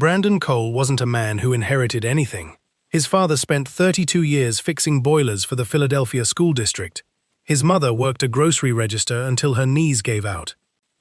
Brandon Cole wasn't a man who inherited anything. His father spent 32 years fixing boilers for the Philadelphia school district. His mother worked a grocery register until her knees gave out.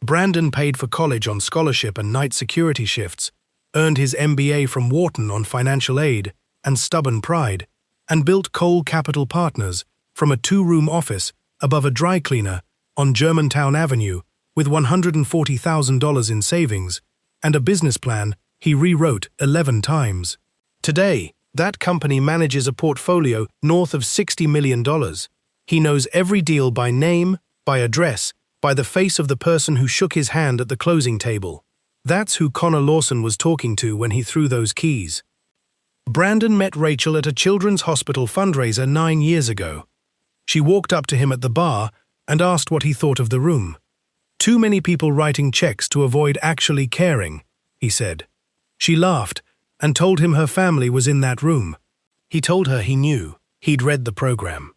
Brandon paid for college on scholarship and night security shifts, earned his MBA from Wharton on financial aid and stubborn pride, and built Cole Capital Partners from a 2-room office above a dry cleaner on Germantown Avenue with $140,000 in savings and a business plan he rewrote 11 times. Today, that company manages a portfolio north of $60 million. He knows every deal by name, by address, by the face of the person who shook his hand at the closing table. That's who Connor Lawson was talking to when he threw those keys. Brandon met Rachel at a children's hospital fundraiser 9 years ago. She walked up to him at the bar and asked what he thought of the room. "Too many people writing checks to avoid actually caring," he said. She laughed and told him her family was in that room. He told her he knew. He'd read the program.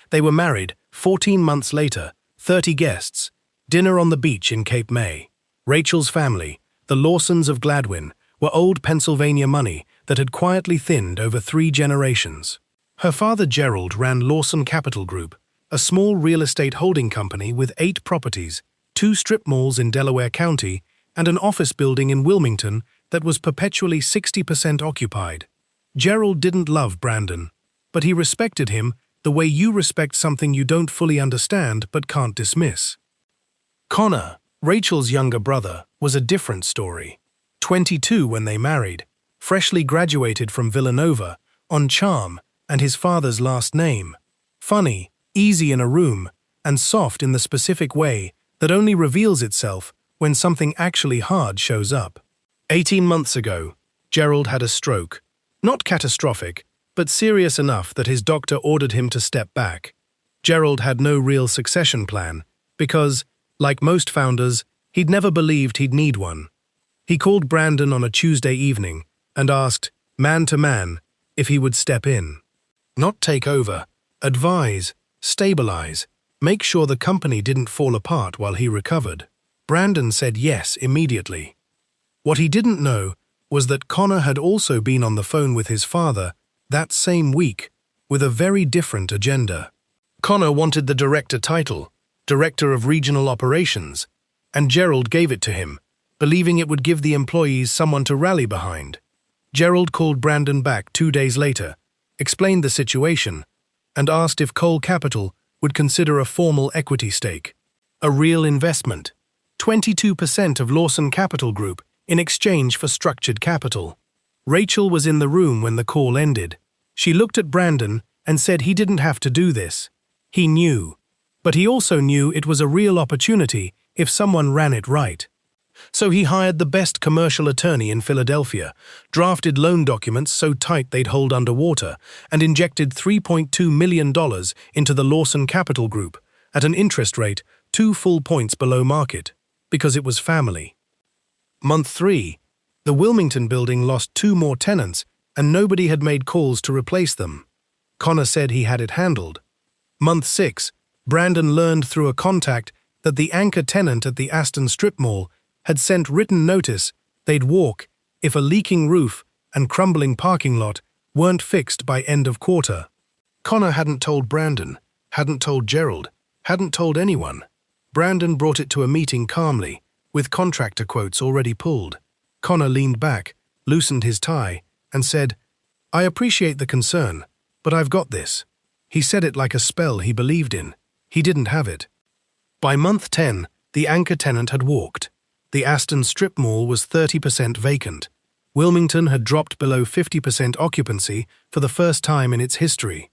They were married 14 months later, 30 guests, dinner on the beach in Cape May. Rachel's family, the Lawsons of Gladwin, were old Pennsylvania money that had quietly thinned over 3 generations. Her father Gerald ran Lawson Capital Group, a small real estate holding company with 8 properties, 2 strip malls in Delaware County, and an office building in Wilmington that was perpetually 60% occupied. Gerald didn't love Brandon, but he respected him the way you respect something you don't fully understand but can't dismiss. Connor, Rachel's younger brother, was a different story. 22 when they married, freshly graduated from Villanova, on charm and his father's last name. Funny, easy in a room, and soft in the specific way that only reveals itself when something actually hard shows up. 18 months ago, Gerald had a stroke. Not catastrophic, but serious enough that his doctor ordered him to step back. Gerald had no real succession plan because, like most founders, he'd never believed he'd need one. He called Brandon on a Tuesday evening and asked, man to man, if he would step in. Not take over, advise, stabilize, make sure the company didn't fall apart while he recovered. Brandon said yes immediately. What he didn't know was that Connor had also been on the phone with his father that same week with a very different agenda. Connor wanted the director title, Director of Regional Operations, and Gerald gave it to him, believing it would give the employees someone to rally behind. Gerald called Brandon back 2 days later, explained the situation, and asked if Cole Capital would consider a formal equity stake, a real investment, 22% of Lawson Capital Group in exchange for structured capital. Rachel was in the room when the call ended. She looked at Brandon and said he didn't have to do this. He knew, but he also knew it was a real opportunity if someone ran it right. So he hired the best commercial attorney in Philadelphia, drafted loan documents so tight they'd hold underwater, and injected $3.2 million into the Lawson Capital Group at an interest rate 2 full points below market, because it was family. Month 3, the Wilmington building lost 2 more tenants and nobody had made calls to replace them. Connor said he had it handled. Month 6, Brandon learned through a contact that the anchor tenant at the Aston Strip Mall had sent written notice they'd walk if a leaking roof and crumbling parking lot weren't fixed by end of quarter. Connor hadn't told Brandon, hadn't told Gerald, hadn't told anyone. Brandon brought it to a meeting calmly, with contractor quotes already pulled. Connor leaned back, loosened his tie, and said, "I appreciate the concern, but I've got this." He said it like a spell he believed in. He didn't have it. By month 10, the anchor tenant had walked. The Aston Strip Mall was 30% vacant. Wilmington had dropped below 50% occupancy for the first time in its history.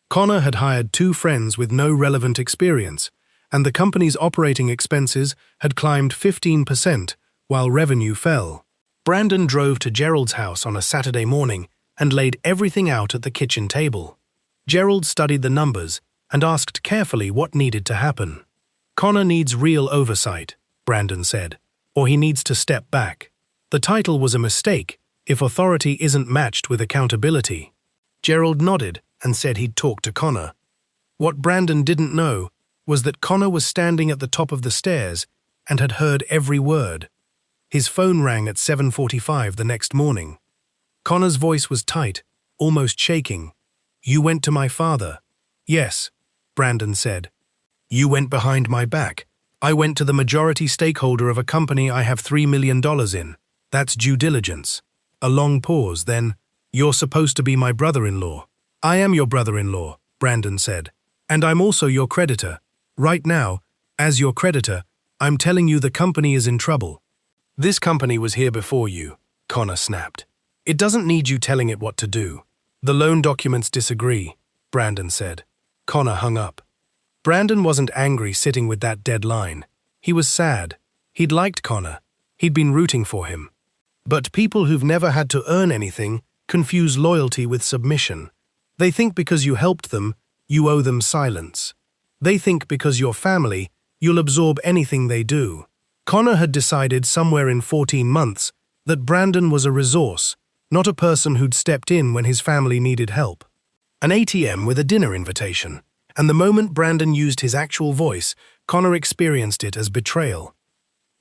Connor had hired 2 friends with no relevant experience, and the company's operating expenses had climbed 15% while revenue fell. Brandon drove to Gerald's house on a Saturday morning and laid everything out at the kitchen table. Gerald studied the numbers and asked carefully what needed to happen. "Connor needs real oversight," Brandon said, "or he needs to step back. The title was a mistake if authority isn't matched with accountability." Gerald nodded and said he'd talk to Connor. What Brandon didn't know was that Connor was standing at the top of the stairs and had heard every word. His phone rang at 7:45 the next morning. Connor's voice was tight, almost shaking. "You went to my father." "Yes," Brandon said. "You went behind my back. I went to the majority stakeholder of a company I have $3 million in. That's due diligence." A long pause, then, "You're supposed to be my brother-in-law." "I am your brother-in-law," Brandon said. "And I'm also your creditor. Right now, as your creditor, I'm telling you the company is in trouble." "This company was here before you," Connor snapped. "It doesn't need you telling it what to do." "The loan documents disagree," Brandon said. Connor hung up. Brandon wasn't angry sitting with that dead line. He was sad. He'd liked Connor. He'd been rooting for him. But people who've never had to earn anything confuse loyalty with submission. They think because you helped them, you owe them silence. They think because you're family, you'll absorb anything they do. Connor had decided somewhere in 14 months that Brandon was a resource, not a person who'd stepped in when his family needed help. An ATM with a dinner invitation, and the moment Brandon used his actual voice, Connor experienced it as betrayal.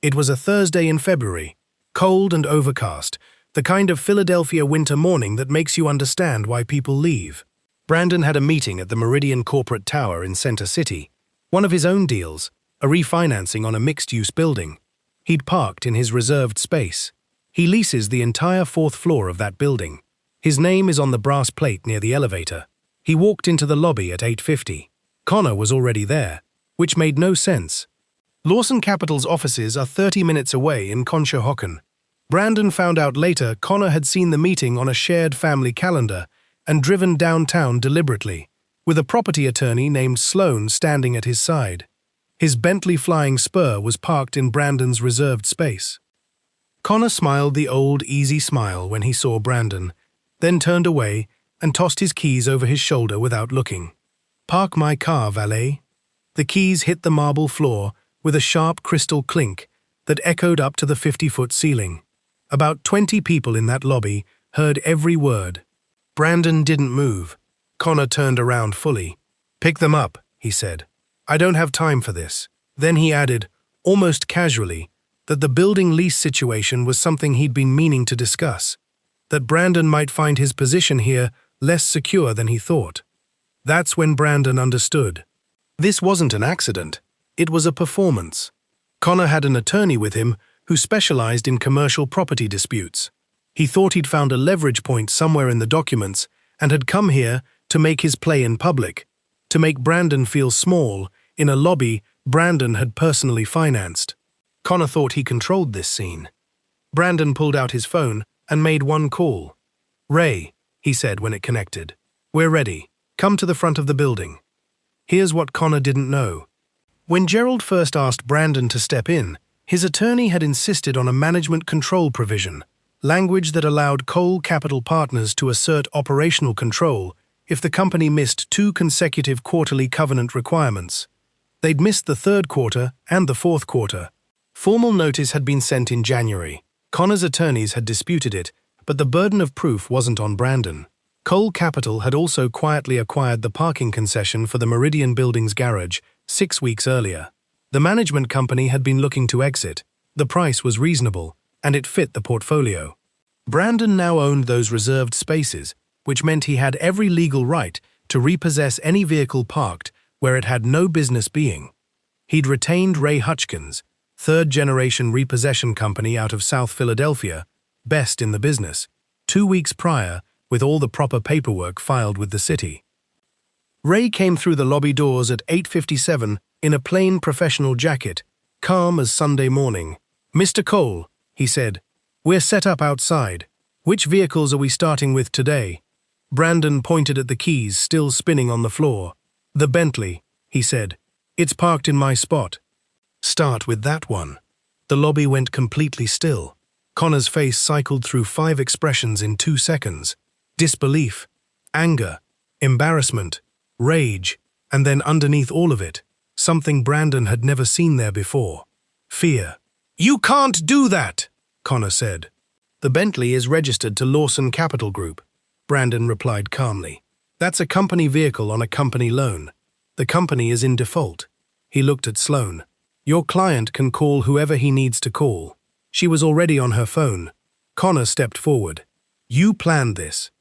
It was a Thursday in February, cold and overcast, the kind of Philadelphia winter morning that makes you understand why people leave. Brandon had a meeting at the Meridian Corporate Tower in Center City, one of his own deals, a refinancing on a mixed-use building. He'd parked in his reserved space. He leases the entire 4th floor of that building. His name is on the brass plate near the elevator. He walked into the lobby at 8:50. Connor was already there, which made no sense. Lawson Capital's offices are 30 minutes away in Conshohocken. Brandon found out later Connor had seen the meeting on a shared family calendar and driven downtown deliberately, with a property attorney named Sloan standing at his side. His Bentley Flying Spur was parked in Brandon's reserved space. Connor smiled the old, easy smile when he saw Brandon, then turned away and tossed his keys over his shoulder without looking. "Park my car, valet." The keys hit the marble floor with a sharp crystal clink that echoed up to the 50-foot ceiling. About 20 people in that lobby heard every word. Brandon didn't move. Connor turned around fully. "Pick them up," he said. "I don't have time for this." Then he added, almost casually, that the building lease situation was something he'd been meaning to discuss, that Brandon might find his position here less secure than he thought. That's when Brandon understood. This wasn't an accident. It was a performance. Connor had an attorney with him who specialized in commercial property disputes. He thought he'd found a leverage point somewhere in the documents and had come here to make his play in public, to make Brandon feel small in a lobby Brandon had personally financed. Connor thought he controlled this scene. Brandon pulled out his phone and made one call. "Ray," he said when it connected. "We're ready. Come to the front of the building." Here's what Connor didn't know. When Gerald first asked Brandon to step in, his attorney had insisted on a management control provision, language that allowed Qley Capital Partners to assert operational control if the company missed 2 consecutive quarterly covenant requirements. They'd missed the 3rd quarter and the 4th quarter. Formal notice had been sent in January. Connor's attorneys had disputed it, but the burden of proof wasn't on Brandon. Qley Capital had also quietly acquired the parking concession for the Meridian Building's garage 6 weeks earlier. The management company had been looking to exit. The price was reasonable, and it fit the portfolio. Brandon now owned those reserved spaces, which meant he had every legal right to repossess any vehicle parked where it had no business being. He'd retained Ray Hutchkins, 3rd-generation repossession company out of South Philadelphia, best in the business, 2 weeks prior, with all the proper paperwork filed with the city. Ray came through the lobby doors at 8:57 in a plain professional jacket, calm as Sunday morning. "Mr. Cole," he said, "we're set up outside. Which vehicles are we starting with today?" Brandon pointed at the keys still spinning on the floor. "The Bentley," he said. "It's parked in my spot." "Start with that one." The lobby went completely still. Connor's face cycled through 5 expressions in 2 seconds. Disbelief, anger, embarrassment, rage, and then underneath all of it, something Brandon had never seen there before. Fear. "You can't do that," Connor said. "The Bentley is registered to Lawson Capital Group," Brandon replied calmly. "That's a company vehicle on a company loan. The company is in default." He looked at Sloan. "Your client can call whoever he needs to call." She was already on her phone. Connor stepped forward. "You planned this."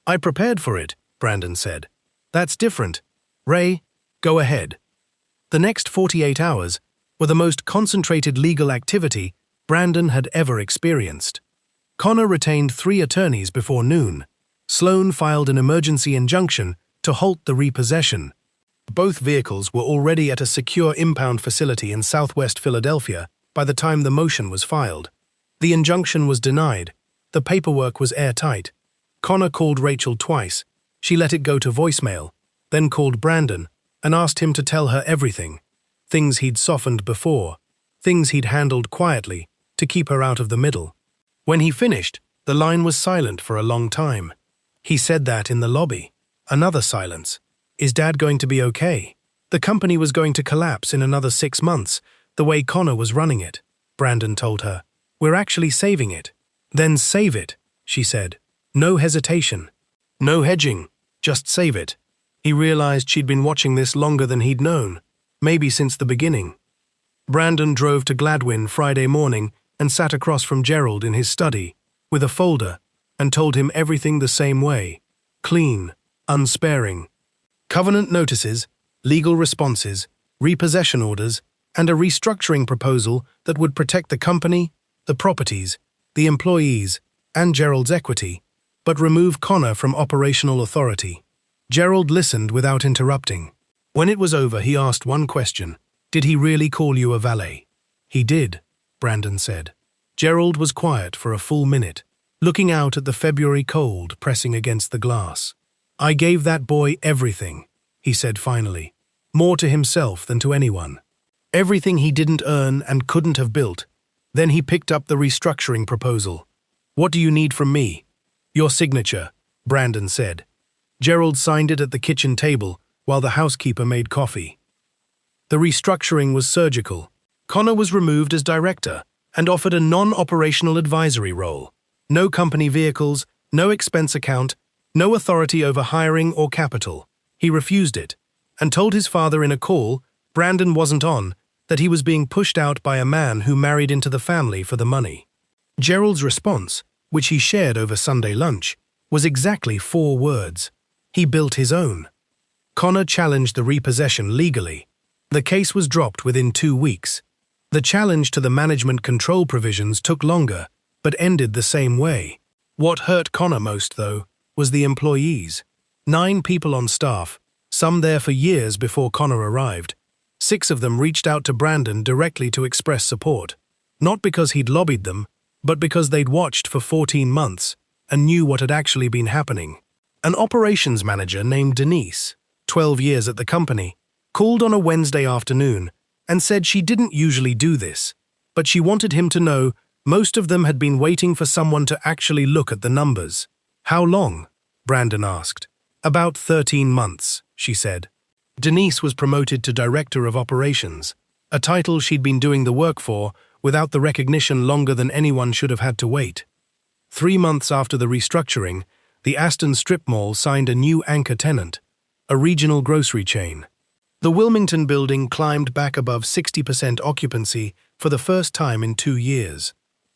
"I prepared for it," Brandon said. "That's different. Ray, go ahead." The next 48 hours were the most concentrated legal activity Brandon had ever experienced. Connor retained 3 attorneys before noon. Sloan filed an emergency injunction to halt the repossession. Both vehicles were already at a secure impound facility in southwest Philadelphia by the time the motion was filed. The injunction was denied. The paperwork was airtight. Connor called Rachel twice. She let it go to voicemail, then called Brandon and asked him to tell her everything. Things he'd softened before, things he'd handled quietly to keep her out of the middle. When he finished, the line was silent for a long time. He said that in the lobby. Another silence. Is Dad going to be okay? The company was going to collapse in another 6 months, the way Connor was running it. Brandon told her. "We're actually saving it." "Then save it," she said. No hesitation. No hedging. Just save it. He realized she'd been watching this longer than he'd known, maybe since the beginning. Brandon drove to Gladwin Friday morning and sat across from Gerald in his study, with a folder, and told him everything the same way. Clean, unsparing. Covenant notices, legal responses, repossession orders, and a restructuring proposal that would protect the company, the properties, the employees, and Gerald's equity, but remove Connor from operational authority. Gerald listened without interrupting. When it was over, he asked one question. "Did he really call you a valet?" "He did," Brandon said. Gerald was quiet for a full minute, looking out at the February cold pressing against the glass. "I gave that boy everything," he said finally, more to himself than to anyone. Everything he didn't earn and couldn't have built. Then he picked up the restructuring proposal. "What do you need from me?" "Your signature," Brandon said. Gerald signed it at the kitchen table while the housekeeper made coffee. The restructuring was surgical. Connor was removed as director and offered a non-operational advisory role. No company vehicles, no expense account, no authority over hiring or capital. He refused it and told his father in a call, Brandon wasn't on, that he was being pushed out by a man who married into the family for the money. Gerald's response, which he shared over Sunday lunch, was exactly 4 words. He built his own. Connor challenged the repossession legally. The case was dropped within 2 weeks. The challenge to the management control provisions took longer, but ended the same way. What hurt Connor most, though, was the employees. 9 people on staff, some there for years before Connor arrived. 6 of them reached out to Brandon directly to express support. Not because he'd lobbied them, but because they'd watched for 14 months and knew what had actually been happening. An operations manager named Denise, 12 years at the company, called on a Wednesday afternoon and said she didn't usually do this, but she wanted him to know most of them had been waiting for someone to actually look at the numbers. "How long?" Brandon asked. "About 13 months, she said. Denise was promoted to Director of Operations, a title she'd been doing the work for without the recognition longer than anyone should have had to wait. 3 months after the restructuring, the Aston Strip Mall signed a new anchor tenant, a regional grocery chain. The Wilmington building climbed back above 60% occupancy for the first time in 2 years.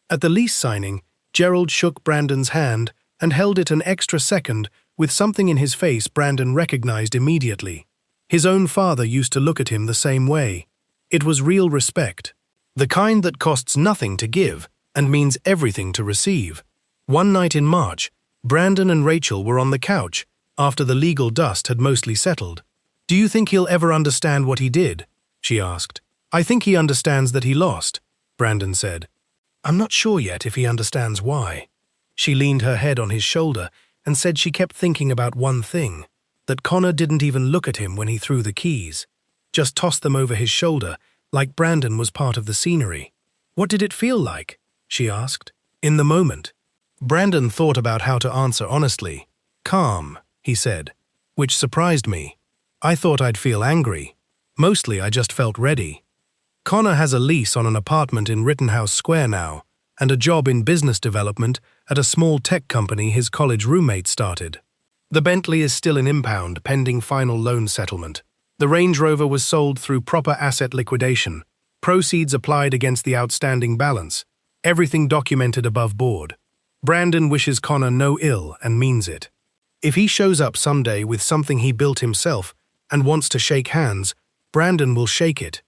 At the lease signing, Gerald shook Brandon's hand and held it an extra second with something in his face Brandon recognized immediately. His own father used to look at him the same way. It was real respect, the kind that costs nothing to give and means everything to receive. One night in March, Brandon and Rachel were on the couch after the legal dust had mostly settled. "Do you think he'll ever understand what he did?" she asked. "I think he understands that he lost," Brandon said. "I'm not sure yet if he understands why." She leaned her head on his shoulder and said she kept thinking about one thing, that Connor didn't even look at him when he threw the keys, just tossed them over his shoulder like Brandon was part of the scenery. "What did it feel like?" she asked. "In the moment." Brandon thought about how to answer honestly. "Calm," he said, which surprised me. I thought I'd feel angry. Mostly I just felt ready. Connor has a lease on an apartment in Rittenhouse Square now, and a job in business development at a small tech company his college roommate started. The Bentley is still in impound, pending final loan settlement. The Range Rover was sold through proper asset liquidation, proceeds applied against the outstanding balance. Everything documented above board. Brandon wishes Connor no ill and means it. If he shows up someday with something he built himself and wants to shake hands, Brandon will shake it.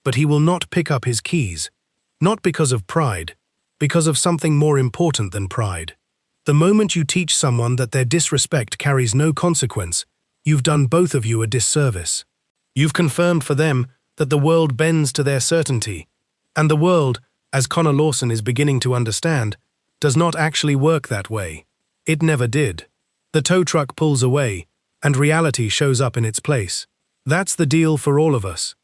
But he will not pick up his keys. Not because of pride, because of something more important than pride. The moment you teach someone that their disrespect carries no consequence, you've done both of you a disservice. You've confirmed for them that the world bends to their certainty, and the world, as Connor Lawson is beginning to understand, does not actually work that way. It never did. The tow truck pulls away, and reality shows up in its place. That's the deal for all of us.